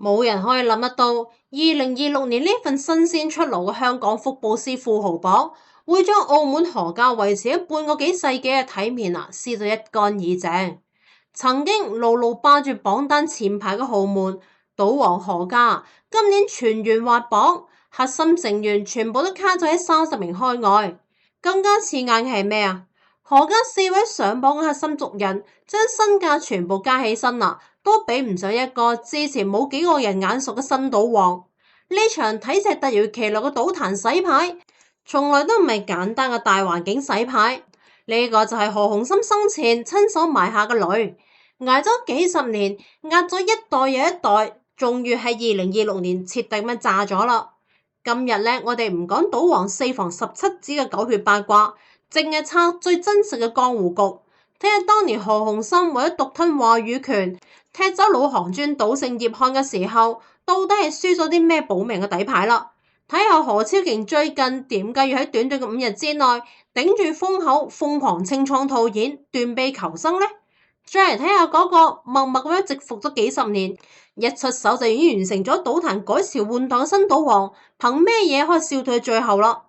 冇人可以諗得到，2026年呢份新鮮出爐嘅香港福布斯富豪榜，會將澳門何家維持咗半個幾世紀嘅體面撕到一乾二淨。曾經牢牢霸住榜單前排嘅豪門賭王何家，今年全員滑榜，核心成員全部都卡咗喺30名開外。更加刺眼嘅係咩啊？何家4位上榜嘅核心族人，將身價全部加起身都比唔上一個之前冇幾個人眼熟嘅新賭王。呢場睇似突如其來嘅賭壇洗牌，從來都唔係簡單嘅大環境洗牌。呢個就係何鴻燊生前親手埋下嘅雷，挨咗幾十年，壓咗一代又一代，終於喺2026年徹底咁炸咗啦。今日呢，我哋唔講賭王4房17子嘅狗血八卦，淨係拆最真實嘅江湖局，睇下當年何鴻燊為咗獨吞話語權，踢走老行尊賭聖葉漢嘅時候，到底係輸咗啲咩保命嘅底牌啦？睇下何超瓊最近點解要喺短短嘅5日之內頂住風口瘋狂清倉套現，斷臂求生呢？再嚟睇下嗰個默默咁樣蟄伏咗幾十年，一出手就已經完成咗賭壇改朝換代嘅新賭王，憑咩嘢可以笑到最後啦？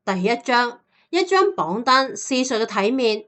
第一張榜單試誰嘅體面。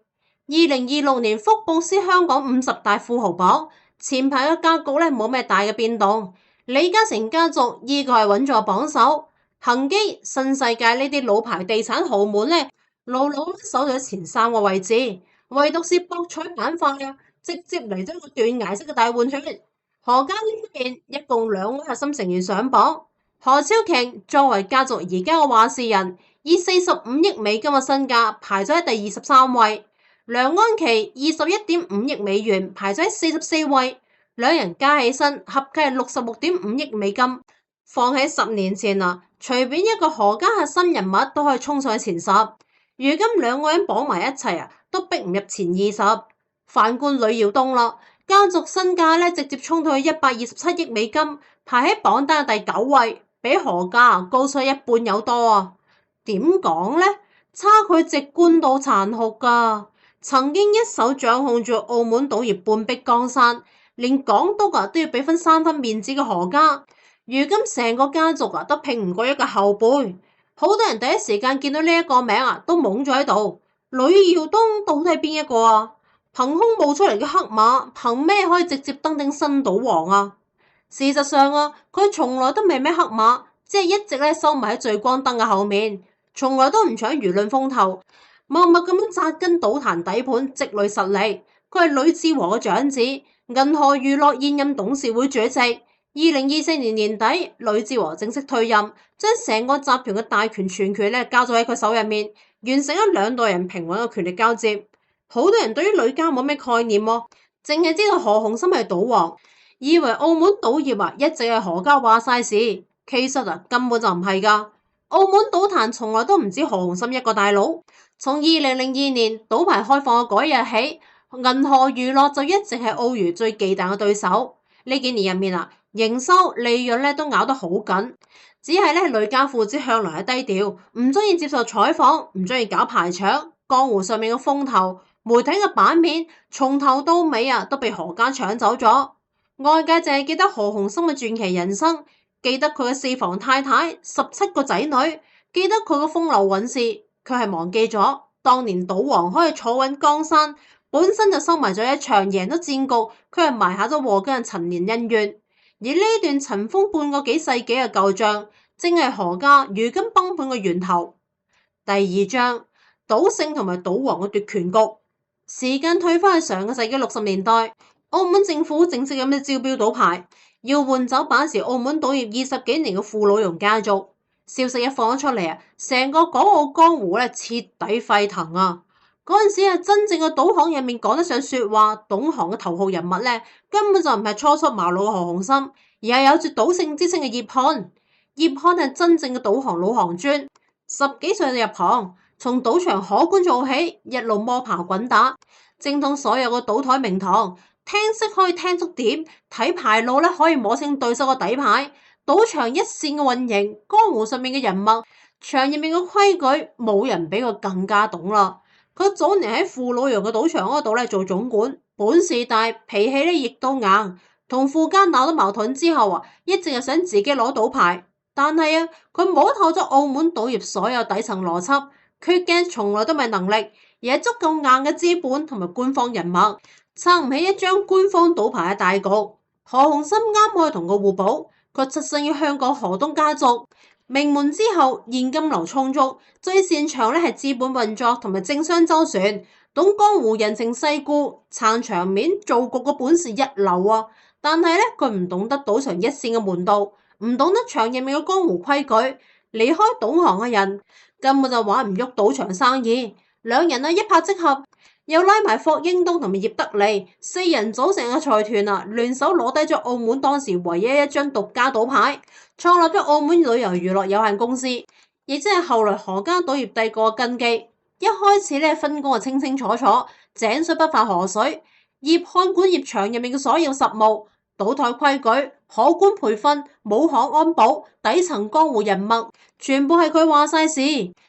2026年福布斯香港50大富豪榜前排嘅格局咧冇咩大嘅變動，李嘉誠家族依個係穩坐榜首，恒基、新世界呢啲老牌地產豪門咧牢牢守咗前3個位置，唯獨是博彩板塊直接嚟咗個斷崖式嘅大換血。何家呢邊一共2位核心成員上榜，何超瓊作為家族而家嘅話事人，以45億美金嘅身價排咗喺第23位，梁安琪21.5億美元排咗喺44位，兩人加起身合計係66.5億美金，放喺10年前隨便一個何家核心人物都可以衝上去前10，如今2個人綁埋一齊都逼唔入前20。反觀呂耀東啦，家族身價直接衝到去127億美金，排喺榜單嘅第9位，比何家高出一半有多點講呢？差距直觀到殘酷㗎。曾經一手掌控住澳門賭業半壁江山，連港督都要俾翻3分面子嘅何家，如今成個家族都拼唔過一個後輩。好多人第一時間見到呢一個名都懵咗喺度。呂耀東到底係邊一個憑空冒出嚟嘅黑馬，憑咩可以直接登頂新賭王事實上佢從來都未咩黑馬，只係一直收埋喺聚光燈嘅後面，從來都唔搶輿論風頭，默默咁樣扎根賭壇底盤，積累實力。佢係呂志和嘅長子，銀河娛樂現任董事會主席。2024年年底，呂志和正式退任，將成個集團嘅大權全權交咗喺佢手入面，完成咗2代人平穩嘅權力交接。好多人對於呂家冇咩概念淨係知道何鴻燊係賭王，以為澳門賭業一直係何家話晒事，其實根本就唔係㗎。澳門賭壇從來都唔止何鴻燊一個大佬，從2002年賭牌開放嘅嗰日起，銀河娛樂就一直係澳娛最忌憚嘅對手。呢幾年入面營收利潤都咬得好緊，只係呂家父子向來係低調，唔中意接受採訪，唔中意搞排場，江湖上面嘅風頭，媒體嘅版面從頭到尾都被何家搶走咗。外界淨係記得何鴻燊嘅傳奇人生，記得佢嘅4房太太、17個仔女，記得佢嘅風流韻事，佢係忘記咗當年賭王可以坐穩江山，本身就收埋咗一場贏咗戰局，佢係埋下咗禍根嘅陳年恩怨。而呢段塵封半個幾世紀嘅舊賬，正係何家如今崩盤嘅源頭。第2章，賭聖同埋賭王嘅奪權局。時間退返去上個世紀60年代，澳門政府正式咁樣招標賭牌，要換走把持澳門賭業20幾年嘅傅老榕家族。消息一放咗出嚟成個港澳江湖徹底沸騰嗰陣時真正嘅賭行入面講得上說話、懂行嘅頭號人物根本就唔係初出茅廬嘅何鴻燊，而係有住賭聖之稱嘅葉漢。葉漢係真正嘅賭行老行尊，10幾歲就入行，從賭場可觀做起，一路摸爬滾打，精通所有嘅賭台名堂，聽識可以聽足點，睇牌路可以摸清對手嘅底牌。賭場一線嘅運營，江湖上面嘅人脈，場入面嘅規矩，冇人比佢更加懂啦。佢早年喺傅老榕嘅賭場嗰度做總管，本事大，脾氣亦都硬。同傅家鬧咗矛盾之後啊，一直係想自己攞賭牌，但係啊，佢摸透咗澳門賭業所有底層邏輯，缺嘅從來都唔係能力，而係足夠硬嘅資本同埋官方人脈，撐唔起一張官方賭牌嘅大局。何鴻燊啱可以同佢互補，佢出身於香港何東家族，名門之後現金流充足，最擅長咧係資本運作同埋政商周旋，懂江湖人情世故，撐場面做局嘅本事一流啊！但係咧，佢唔懂得賭場一線嘅門道，唔懂得場入面嘅江湖規矩，離開賭行嘅人根本就玩唔喐賭場生意。兩人啊一拍即合，又拉埋霍英東同埋葉德利四人組成嘅財團啊，聯手攞低咗澳門當時唯一一張獨家賭牌，創立咗澳門旅遊娛樂有限公司，亦即係後來何家賭業帝國嘅根基。一開始咧分工啊清清楚楚，井水不犯河水。葉漢管業場入面嘅所有實務、賭台規矩、荷官培訓、武行安保、底層江湖人脈，全部係佢話晒事，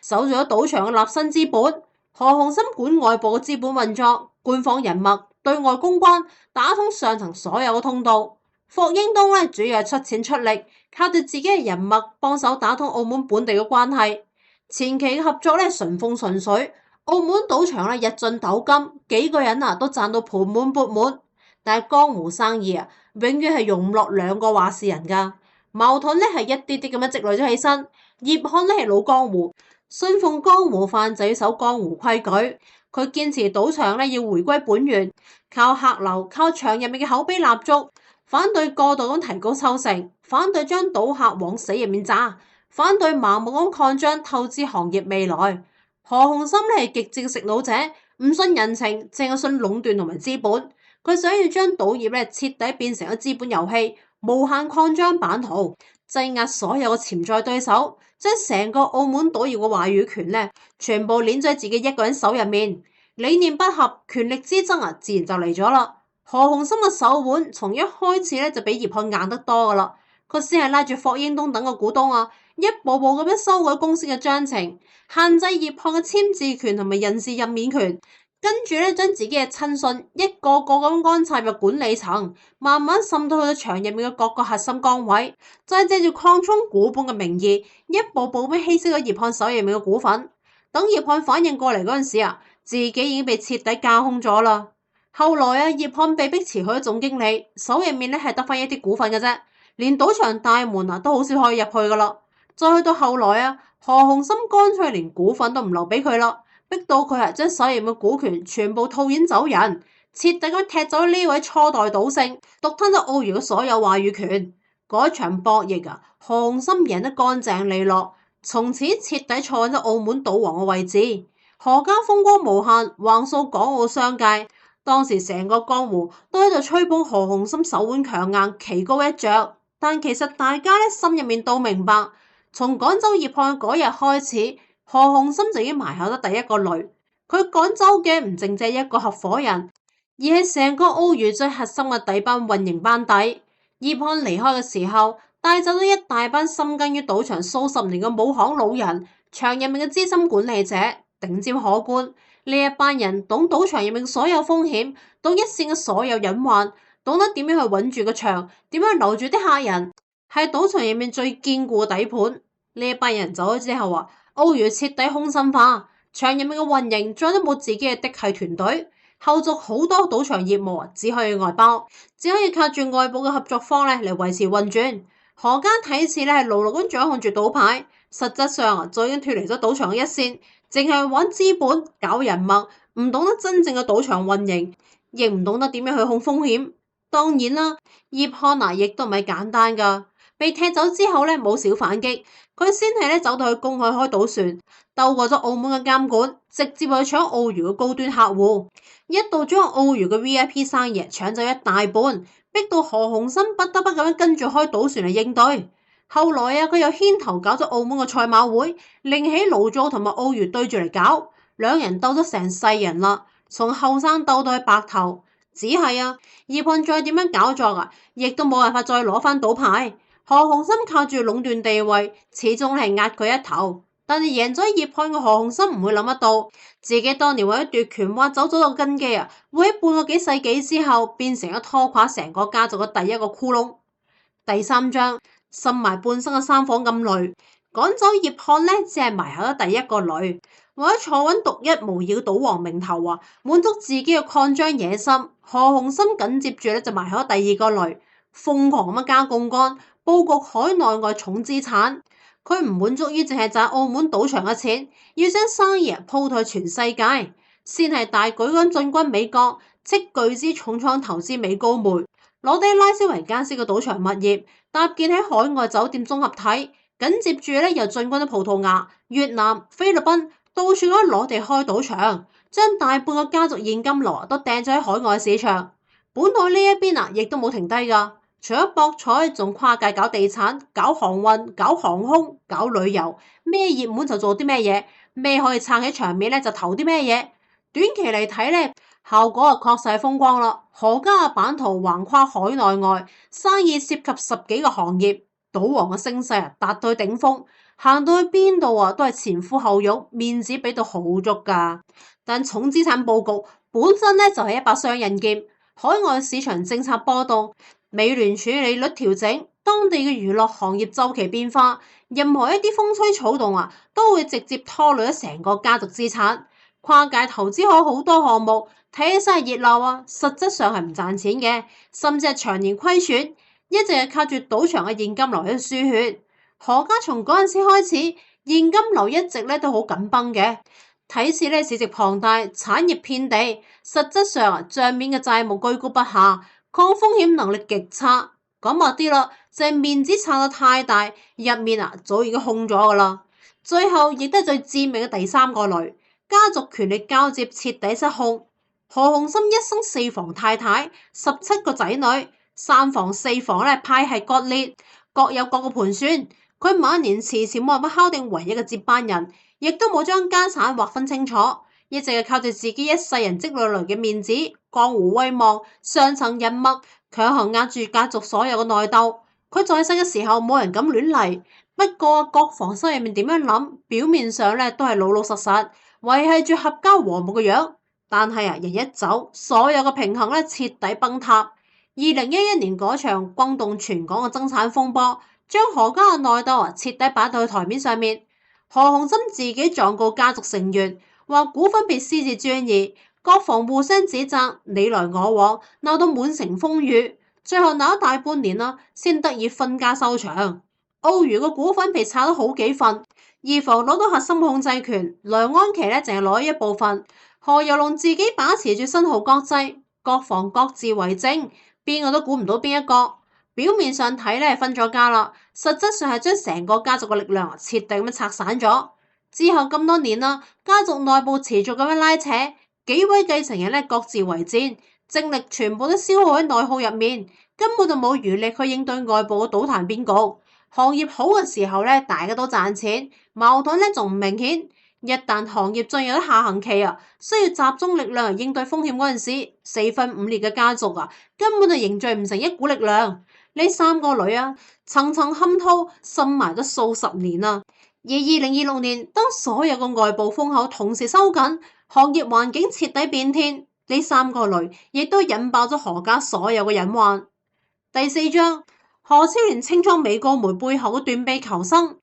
守住咗賭場嘅立身之本。何鴻燊管外部嘅資本運作、官方人脈、對外公關，打通上層所有嘅通道。霍英東咧主要係出錢出力，靠住自己嘅人脈幫手打通澳門本地嘅關係。前期嘅合作咧順風順水，澳門賭場咧日進斗金，幾個人啊都賺到盆滿缽滿。但係江湖生意啊，永遠係容唔落兩個話事人噶，矛盾咧係一啲啲咁樣積累咗起身。葉漢咧係老江湖，信奉江湖範就要守江湖規矩，佢堅持賭場咧要回歸本源，靠客流，靠場入面嘅口碑立足，反對過度咁提高抽成，反對將賭客往死入面揸，反對盲目咁擴張透支行業未來。何鴻燊咧係極致嘅食腦者，唔信人情，淨係信壟斷同埋資本。佢想要將賭業咧徹底變成咗資本遊戲，無限擴張版圖，擠壓所有嘅潛在對手，將成個澳門賭業嘅話語權咧全部捏在自己一個人手入面。理念不合，權力之爭啊，自然就嚟咗啦。何鴻燊嘅手腕從一開始咧就比葉漢硬得多噶啦，佢先係拉住霍英東等個股東啊，一步步咁樣修改公司嘅章程，限制葉漢嘅簽字權同埋人事任免權，跟住咧將自己嘅親信一個個咁安插入管理層，慢慢滲到去到場入面嘅各個核心崗位，再借住擴充股本嘅名義，一步步咁稀釋咗葉漢手入面嘅股份。等葉漢反應過嚟嗰陣時啊，自己已經被徹底架空咗啦。後來啊，葉漢被迫辭去咗總經理，手入面咧係得翻一啲股份嘅啫，連賭場大門啊都好少可以入去噶啦。再去到後來啊，何鴻燊乾脆連股份都唔留俾佢啦，逼到佢係將手入面嘅股權全部套現走人，徹底咁踢走呢位初代賭聖，獨吞咗澳娛嘅所有話語權。嗰一場博弈啊，何鴻燊贏得乾淨利落，從此徹底坐穩咗澳門賭王嘅位置。何家風光無限，橫掃港澳商界。當時成個江湖都喺度吹捧何鴻燊手腕強硬，棋高一着。但其實大家咧心入面都明白，從趕走葉漢嗰日開始，何鴻燊就已經埋下咗第一個雷。佢趕走嘅唔淨止一個合夥人，而係成個澳娛最核心嘅底班運營班底。葉漢離開嘅時候，帶走咗一大班深耕於賭場數十年嘅武行老人，場入面嘅資深管理者、頂尖荷官。呢一班人懂賭場入面所有風險，懂一線嘅所有隱患，懂得點樣去穩住個場，點樣留住啲客人，係賭場入面最堅固嘅底盤。呢一班人走咗之後啊，澳娛徹底空心化，場入面嘅運營再都冇自己嘅嫡系團隊，後續好多賭場業務啊，只可以外包，只可以靠住外部嘅合作方咧嚟維持運轉。何家睇似咧係牢牢咁掌控住賭牌，實質上啊，早已經脫離咗賭場嘅一線。淨係玩資本、搞人脈，唔懂得真正嘅賭場運營，亦唔懂得點樣去控風險。當然啦，葉漢啊，亦都唔係簡單噶。被踢走之後咧，冇少反擊，佢先係咧走到去公海開賭船，鬥過咗澳門嘅監管，直接去搶澳娛嘅高端客戶，一度將澳娛嘅 VIP 生意搶走一大半，逼到何鴻燊不得不咁樣跟住開賭船嚟應對。後來啊，佢又牽頭搞咗澳門嘅賽馬會，另起爐灶同埋澳娛對住嚟搞，兩人鬥咗成世人啦，從後生鬥到去白頭。只係啊，葉漢再點樣搞作啊，亦都冇辦法再攞翻賭牌。何鴻燊靠住壟斷地位，始終係壓佢一頭。但係贏咗葉漢嘅何鴻燊唔會諗得到，自己當年為咗奪權挖走咗個根基啊，會喺半個幾世紀之後變成咗拖垮成個家族嘅第一個窟窿。第3章，深埋半生嘅三房暗雷，趕走葉漢呢，只係埋下咗第一個雷。為咗坐穩獨一無二嘅賭王名頭啊，滿足自己嘅擴張野心，何鴻燊緊接住咧就埋下咗第二個雷，瘋狂咁樣加槓桿，佈局海內外重資產。佢唔滿足於淨係賺澳門賭場嘅錢，要將生意鋪退全世界。先係大舉咁進軍美國，斥巨資重創投資美高梅，攞低拉斯維加斯嘅賭場物業，搭建喺海外酒店綜合體。緊接住咧又進軍咗葡萄牙、越南、菲律賓。到處都攞地開賭場，將大半個家族現金流都掟咗喺海外市場。本土呢一邊亦都冇停低噶，除咗博彩，仲跨界搞地產、搞航運、搞航空、搞旅遊，咩熱門就做啲咩嘢，咩可以撐起場面咧就投啲咩嘢。短期嚟睇咧，效果確實係風光啦。何家嘅版圖橫跨海內外，生意涉及10幾個行業，賭王嘅聲勢達到頂峰。行到去邊度都係前呼後擁，面子俾到好足噶。但重資產佈局本身咧就係一把雙刃劍，海外市場政策波動，美聯儲利率調整，當地嘅娛樂行業週期變化，任何一啲風吹草動都會直接拖累咗成個家族資產。跨界投資開好多項目，睇起身係熱鬧實質上係唔賺錢嘅，甚至係長年虧損，一直係靠住賭場嘅現金流喺度輸血。何家從嗰陣時開始，現金流一直咧都好緊繃嘅，睇似咧市值龐大，產業遍地，實質上賬面嘅債務居高不下，抗風險能力極差。講白啲啦，就係面子撐得太大，入面早已經空咗噶啦。最後亦都係最致命嘅第3個雷，家族權力交接徹底失控。何鴻燊一生4房太太，17個仔女，3房4房咧派系割裂，各有各個盤算。佢晚年遲遲冇辦法敲定唯一嘅接班人，亦都冇將家產劃分清楚，一直係靠住自己一世人積累嚟嘅面子、江湖威望、上層人脈，強行壓住家族所有嘅內鬥。佢在世嘅時候冇人敢亂嚟，不過各房心入面點樣諗，表面上咧都係老老實實，維繫住合家和睦嘅樣。但係人一走，所有嘅平衡咧徹底崩塌。2011年嗰場轟動全港嘅爭產風波，將何家嘅內鬥徹底擺到去台面上面。何鴻燊自己狀告家族成員，話股份被私自轉移，各房互相指責，你來我往，鬧到滿城風雨。最後鬧咗大半年啦，先得以分家收場。澳娛嘅股份被拆咗好幾份，二房攞到核心控制權，梁安琪咧淨係攞一部分。何猷龍自己把持住新濠國際，各房各自為政，邊個都估唔到邊一個。表面上睇咧係分咗家啦，實質上係將成個家族嘅力量徹底咁樣拆散咗。之後咁多年啦，家族內部持續咁樣拉扯，幾位繼承人咧各自為戰，精力全部都消耗喺內耗入面，根本就冇餘力去應對外部嘅賭壇變局。行業好嘅時候咧，大家都賺錢，矛盾咧仲唔明顯。一旦行業進入咗下行期需要集中力量嚟應對風險嗰陣時，4分5裂嘅家族根本就凝聚唔成一股力量。呢3個女層層嵌套，深埋咗數十年啦。而2026年，當所有嘅外部風口同時收緊，行業環境徹底變天，呢3個雷亦都引爆咗何家所有嘅隱患。第4章，何超蓮清倉美高梅背後嘅斷臂求生。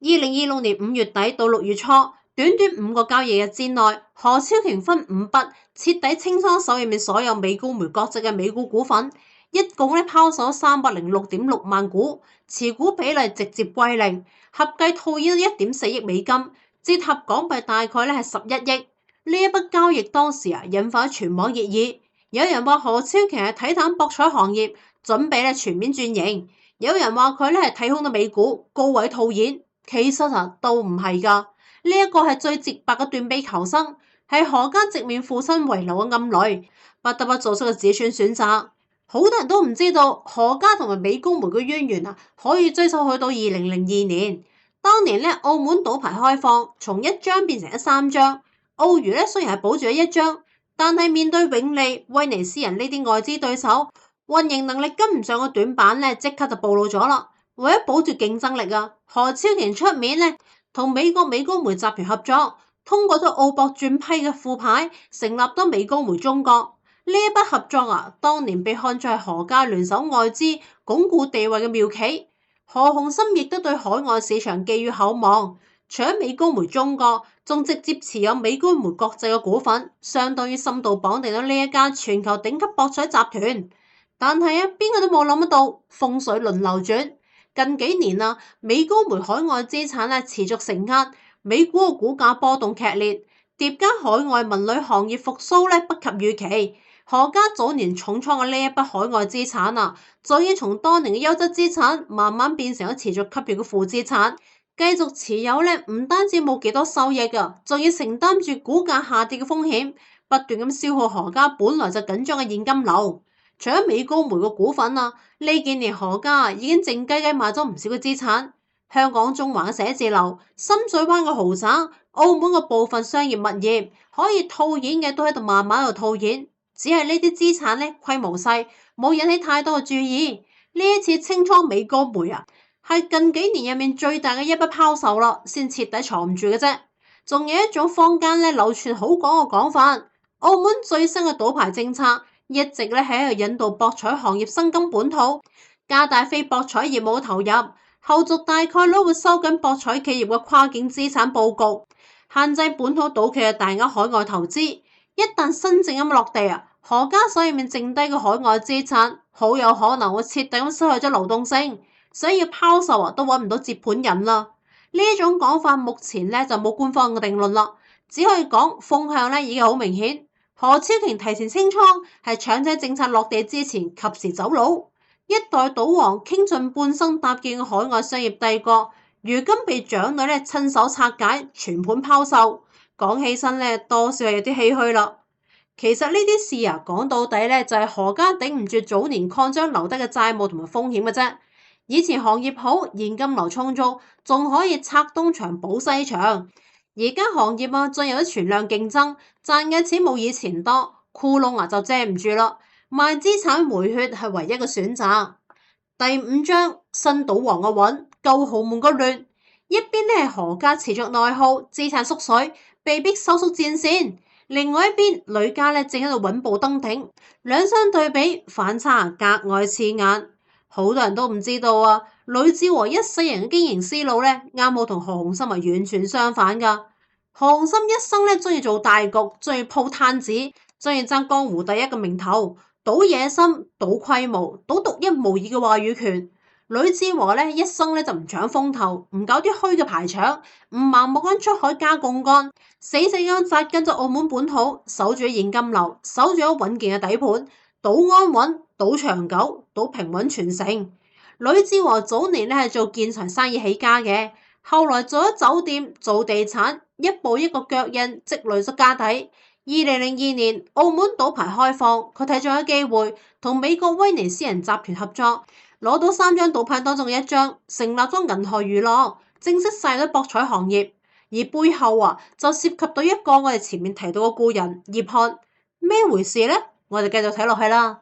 2026年5月底到6月初，短短5個交易日之內，何超瓊分5筆徹底清倉手入面所有美高梅國籍嘅美股股份，一共拋售306.6萬股，持股比例直接歸零，合計套現1.4億美金，折合港幣大概係11億。呢一筆交易當時引發全網熱議，有人話何超瓊係睇淡博彩行業，準備全面轉型；有人話佢係睇空到美股，高位套現。其實都唔係噶。呢一個係最直白嘅斷臂求生，係何家直面父親遺留嘅暗雷，不得不做出嘅子孫選擇。好多人都唔知道何家同埋美高梅嘅淵源可以追溯去到2002年。當年澳門賭牌開放，從1張變成3張。澳娛雖然係保住咗1張，但係面對永利、威尼斯人呢啲外資對手，運營能力跟唔上個短板即刻就暴露咗啦。為咗保住競爭力何超瓊出面同美國美高梅集團合作，通過咗澳博轉批嘅副牌，成立咗美高梅中國。呢一筆合作啊，當年被看作係何家聯手外資鞏固地位嘅妙棋。何鴻燊亦都對海外市場寄予厚望，除咗美高梅中國，仲直接持有美高梅國際嘅股份，相當於深度綁定咗呢一家全球頂級博彩集團。但係啊，邊個都冇諗得到風水輪流轉，近幾年啊，美高梅海外資產咧持續承壓，美股嘅股價波動劇烈，疊加海外文旅行業復甦咧不及預期。何家早年重創嘅呢一筆海外資產啊，就已經從當年嘅優質資產慢慢變成咗持續吸血嘅負資產。繼續持有咧，唔單止冇幾多收益㗎，仲要承擔住股價下跌嘅風險，不斷咁消耗何家本來就緊張嘅現金流。除咗美高梅嘅股份啊，呢幾年何家已經靜雞雞賣咗唔少嘅資產，香港中環嘅寫字樓、深水灣嘅豪宅、澳門嘅部分商業物業，可以套現嘅都喺度慢慢喺度套現。只係呢啲資產咧規模細，冇引起太多嘅注意。呢一次清倉美高梅啊，係近幾年入面最大嘅一筆拋售啦，先徹底藏唔住嘅啫。仲有一種坊間咧流傳好廣嘅講法，澳門最新嘅賭牌政策一直咧喺度引導博彩行業生根本土，加大非博彩業務嘅投入，後續大概率會收緊博彩企業嘅跨境資產佈局，限制本土賭企嘅大額海外投資。一旦真正咁落地啊，何家手入面剩低嘅海外資產，好有可能會徹底咁失去咗流動性，所以要拋售啊都揾唔到接盤人啦。呢一種講法目前咧就冇官方嘅定論啦，只可以講風向咧已經好明顯。何超瓊提前清倉，係搶喺政策落地之前及時走佬。一代賭王傾盡半生搭建嘅海外商業帝國，如今被長女咧親手拆解，全盤拋售。講起身咧，多少係有啲唏噓啦。其實呢啲事啊，講到底咧就係何家頂唔住早年擴張留低嘅債務同埋風險嘅啫。以前行業好，現金流充足，仲可以拆東牆補西牆。而家行業啊，進入咗存量競爭，賺嘅錢冇以前多，窟窿啊就遮唔住啦。賣資產回血係唯一嘅選擇。第五章新賭王嘅穩，舊豪門嘅亂。一邊咧係何家持續內耗，資產縮水，被逼收縮戰線；另外一邊呂家咧正喺度穩步登頂，兩相對比，反差格外刺眼。好多人都唔知道啊，呂志和一世人嘅經營思路咧，啱好同何鴻燊係完全相反噶。何鴻燊一生咧中意做大局，中意鋪攤子，中意爭江湖第一嘅名頭，賭野心，賭規模，賭獨一無二嘅話語權。呂志和咧一生咧就唔搶風頭，唔搞啲虛嘅排場，唔盲目咁出海加槓桿，死死咁紮根咗澳門本土，守住現金流，守住咗穩健嘅底盤，賭安穩，賭長久，賭平穩傳承。呂志和早年咧係做建材生意起家嘅，後來做咗酒店、做地產，一步一個腳印積累咗家底。2002年澳門賭牌開放，佢睇中咗機會，同美國威尼斯人集團合作。攞到3張賭牌當中嘅一張，成立咗銀河娛樂，正式晒咗博彩行業。而背後啊，就涉及到一個我哋前面提到嘅故人葉漢，咩回事呢？我哋繼續睇落去啦。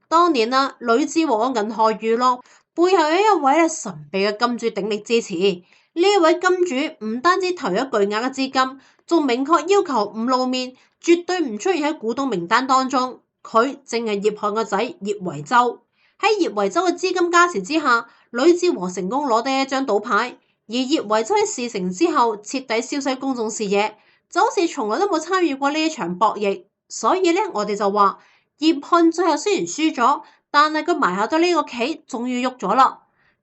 當年啊，呂志和嘅銀河娛樂背後有一位神秘嘅金主鼎力支持。呢一位金主唔單止投咗巨額嘅資金，仲明確要求唔露面，絕對唔出現喺股東名單當中。佢正係葉漢個仔葉維洲。喺葉維洲嘅資金加持之下，呂志和成功攞低一張賭牌，而葉維洲喺事成之後徹底消失公眾視野，就好似從來都冇參與過呢一場博弈。所以咧，我哋就話葉漢最後雖然輸咗，但係佢埋下咗呢個棋，終於喐咗啦。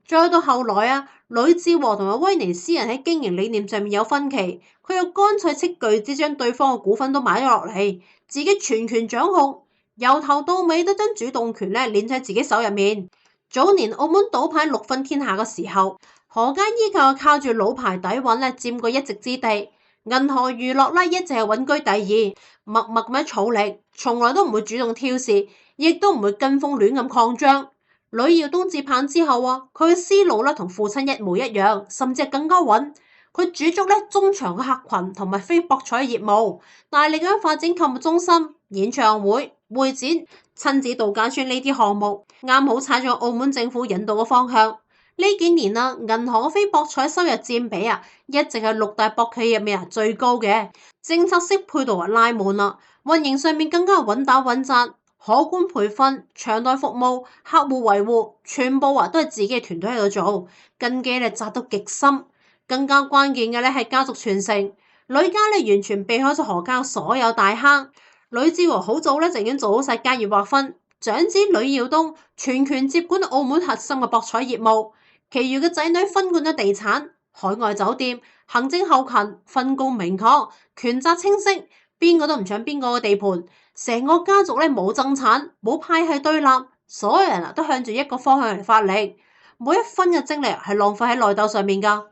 再到後來啊，呂志和同埋威尼斯人喺經營理念上面有分歧，佢又乾脆斥巨資將對方嘅股份都買咗落嚟，自己全權掌控。由頭到尾都將主動權咧捏喺自己手入面。早年澳門賭牌6分天下嘅時候，何家依舊靠住老牌底蘊咧佔據一席之地。銀河娛樂咧一直係穩居第2，默默咁樣儲力，從來都唔會主動挑事，亦都唔會跟風亂咁擴張。呂耀東接棒之後啊，佢嘅思路咧同父親一模一樣，甚至係更加穩。佢主足咧中長嘅客群同埋非博彩業務，大力咁發展購物中心、演唱會、會展、親子度假村呢啲項目，啱好踩咗澳門政府引導嘅方向。呢幾年啦，銀行嘅非博彩收入佔比一直係六大博企入面最高嘅。政策式配套拉滿啦，運營上面更加穩打穩紮，可觀培訓、場內服務、客戶維護，全部都係自己嘅團隊喺度做，根基紮到極深。更加關鍵嘅係家族傳承，呂家完全避開咗何家所有大坑。呂志和好早就已經做好晒家業劃分，長子呂耀東全權接管澳門核心嘅博彩業務。其餘嘅仔女分管咗地產、海外酒店、行政後勤，分工明確，權責清晰，邊個都唔搶邊個嘅地盤。成個家族冇爭產，冇派系對立，所有人都向住一個方向嚟發力，每一分嘅精力係浪費喺內鬥上面㗎。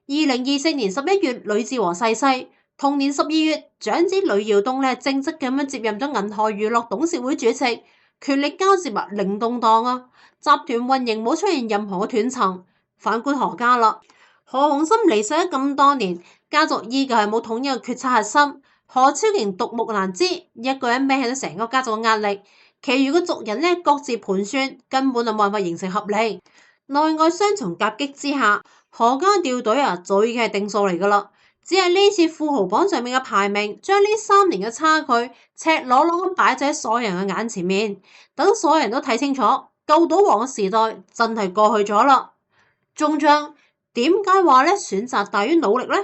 2024年11月，呂志和逝世，同年12月，長子呂耀東正職咁樣接任咗銀河娛樂董事會主席，權力交接零動盪集團運營冇出現任何嘅斷層。反觀何家啦，何鴻琛離世咗咁多年，家族依舊係冇統一嘅決策核心。何超瓊獨木難支，一個人孭起咗成個家族嘅壓力，其餘嘅族人各自盤算，根本就冇辦法形成合力。內外雙重夾擊之下，何家掉隊早已經係定數嚟㗎啦。只係呢次富豪榜上面嘅排名，將呢3年嘅差距赤裸裸咁擺喺所有人嘅眼前面，等所有人都睇清楚，救賭王嘅時代真係過去咗啦。終章點解話選擇大於努力呢？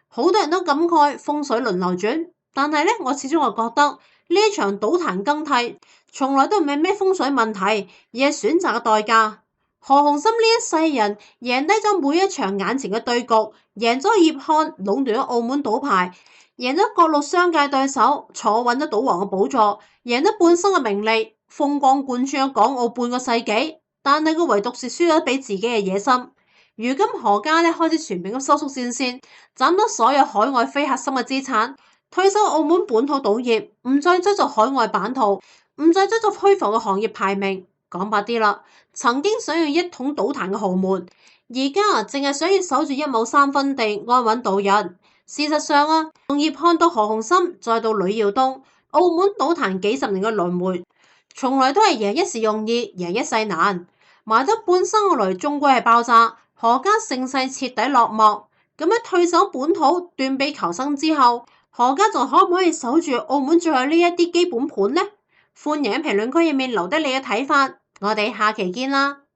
好多人都感慨風水輪流轉，但係我始終覺得呢場賭壇更替從來都唔係咩風水問題，而係選擇嘅代價。何鴻琛呢一世人贏低咗每一場眼前嘅對局，贏咗葉漢壟斷咗澳門賭牌，贏咗各路商界對手，坐穩咗賭王嘅寶座，贏咗半生嘅名利，風光貫穿咗港澳半個世紀，但係佢唯獨是輸咗俾自己嘅野心。如今何家開始全面咁收縮戰線，斬咗所有海外非核心嘅資產，退守澳門本土賭業，唔再追逐海外版圖，唔再追逐虛浮嘅行業排名。講白啲啦，曾經想要一統賭壇嘅豪門，而家淨係想要守住一畝三分地，安穩度日。事實上從葉漢到何鴻琛，再到呂耀東，澳門賭壇幾十年嘅輪迴，從來都係贏一時容易，贏一世難。埋得半生嘅雷終歸係爆炸。何家盛世徹底落幕，咁樣退守本土，斷臂求生之後，何家仲可唔可以守住澳門最後呢一啲基本盤呢？歡迎喺評論區入面留低你嘅睇法，我哋下期見啦！